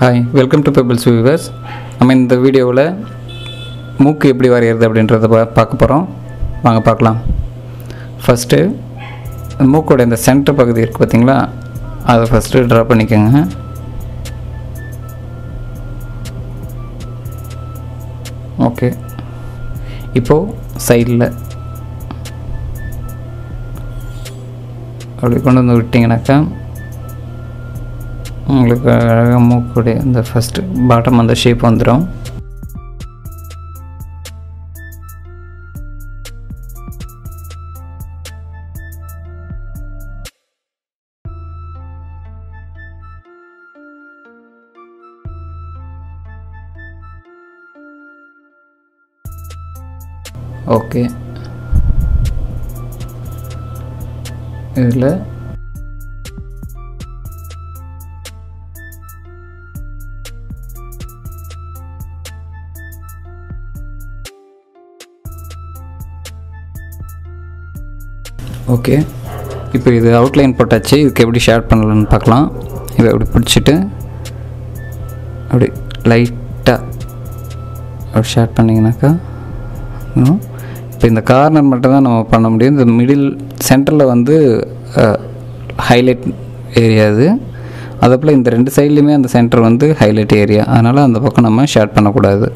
Hi, welcome to Pebbles viewers. நம்ம இந்த வீடியோவில் மூக்கு எப்படி வரையிறது அப்படின்றத பார்க்க போகிறோம். வாங்க பார்க்கலாம். ஃபஸ்ட்டு மூக்கோட இந்த சென்டர் பகுதி இருக்குது பார்த்தீங்களா, அதை ஃபஸ்ட்டு ட்ரா பண்ணிக்கோங்க. ஓகே, இப்போது சைடில் அப்படி கொண்டு வந்து விட்டிங்கனாக்கா உங்களுக்கு அழகாக மூக்குடைய இந்த ஃபஸ்ட்டு பாட்டம் அந்த ஷேப் வந்துடும். ஓகே, இதில் ஓகே, இப்போ இது அவுட்லைன் போட்டாச்சு. இதுக்கு எப்படி ஷேட் பண்ணலான்னு பார்க்கலாம். இதை அப்படி பிடிச்சிட்டு அப்படி லைட்டாக அப்படி ஷேட் பண்ணிங்கனாக்கா இப்போ இந்த கார்னர் மட்டும் தான் நம்ம பண்ண முடியும். இந்த மிடில் சென்டரில் வந்து ஹைலைட் ஏரியா அது. அதே போல் இந்த ரெண்டு சைட்லேயுமே அந்த சென்டர் வந்து ஹைலைட் ஏரியா, அதனால் அந்த பக்கம் நம்ம ஷேட் பண்ணக்கூடாது.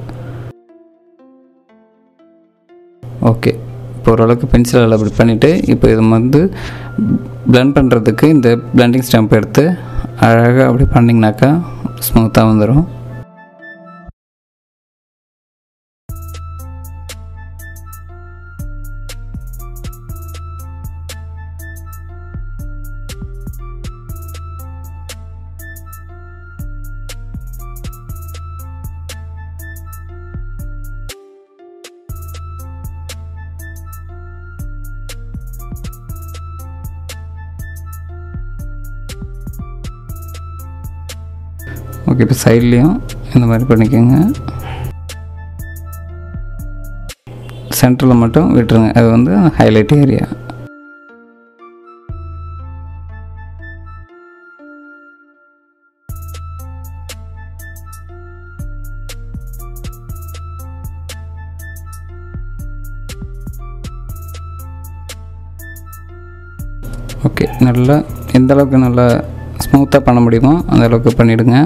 ஓகே, இப்போ ஓரளவுக்கு பென்சிலால் அப்படி பண்ணிவிட்டு இப்போ இது வந்து பிளெண்ட் பண்ணுறதுக்கு இந்த பிளெண்டிங் ஸ்டம்ப் எடுத்து அழகாக அப்படி பண்ணிங்கனாக்கா ஸ்மூத்தாக வந்துடும். ஓகே, இப்போ சைட்லேயும் இந்த மாதிரி பண்ணிக்கோங்க. சென்டரில் மட்டும் விட்டுருங்க, அது வந்து ஹைலைட் ஏரியா. ஓகே, நல்லா எந்த அளவுக்கு நல்லா ஸ்மூத்தாக பண்ண முடியுமோ அந்த அளவுக்கு பண்ணிவிடுங்க.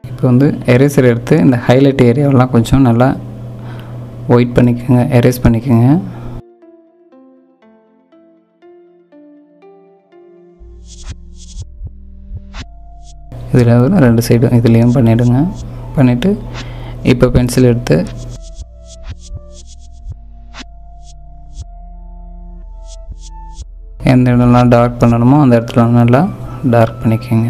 இப்போ வந்து எரேசர் எடுத்து இந்த ஹைலைட் ஏரியாவெல்லாம் கொஞ்சம் நல்லா ஒயிட் பண்ணிக்கோங்க, எரேஸ் பண்ணிக்கோங்க. இதில் ரெண்டு சைடும் இதுலேயும் பண்ணிவிடுங்க. பண்ணிவிட்டு இப்போ பென்சில் எடுத்து எந்த இடம்லாம் டார்க் பண்ணணுமோ அந்த இடத்துல நல்லா டார்க் பண்ணிக்கோங்க.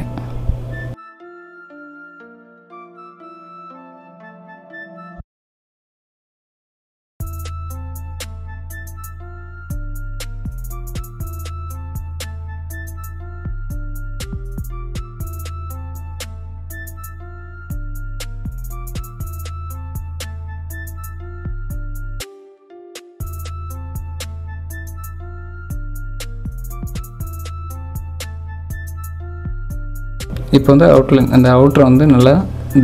இப்போ வந்து அவுட்லைன் அந்த அவுட்டரை வந்து நல்லா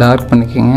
டார்க் பண்ணிக்கோங்க.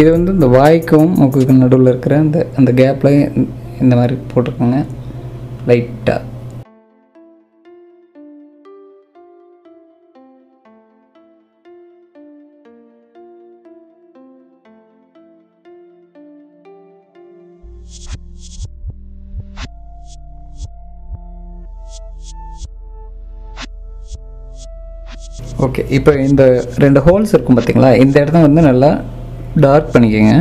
இது வந்து இந்த வாய்க்கும் மூக்குக்கு நடுவில் இருக்கிற அந்த கேப்பில் இந்த மாதிரி போட்டுக்கோங்க லைட்டாக. ஓகே, இப்போ இந்த 2 ஹோல்ஸ் இருக்கும் பார்த்தீங்களா, இந்த இடத்த வந்து நல்லா டார்க் பண்ணிக்கோங்க.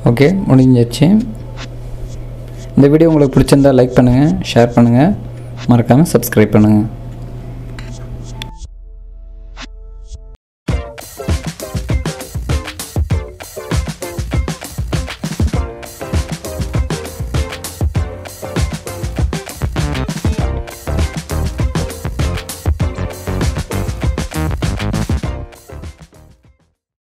ஓகே, முடிஞ்சிச்சு. இந்த வீடியோ உங்களுக்கு பிடிச்சிருந்தா லைக் பண்ணுங்கள், ஷேர் பண்ணுங்கள், மறக்காமல் சப்ஸ்கிரைப் பண்ணுங்கள்.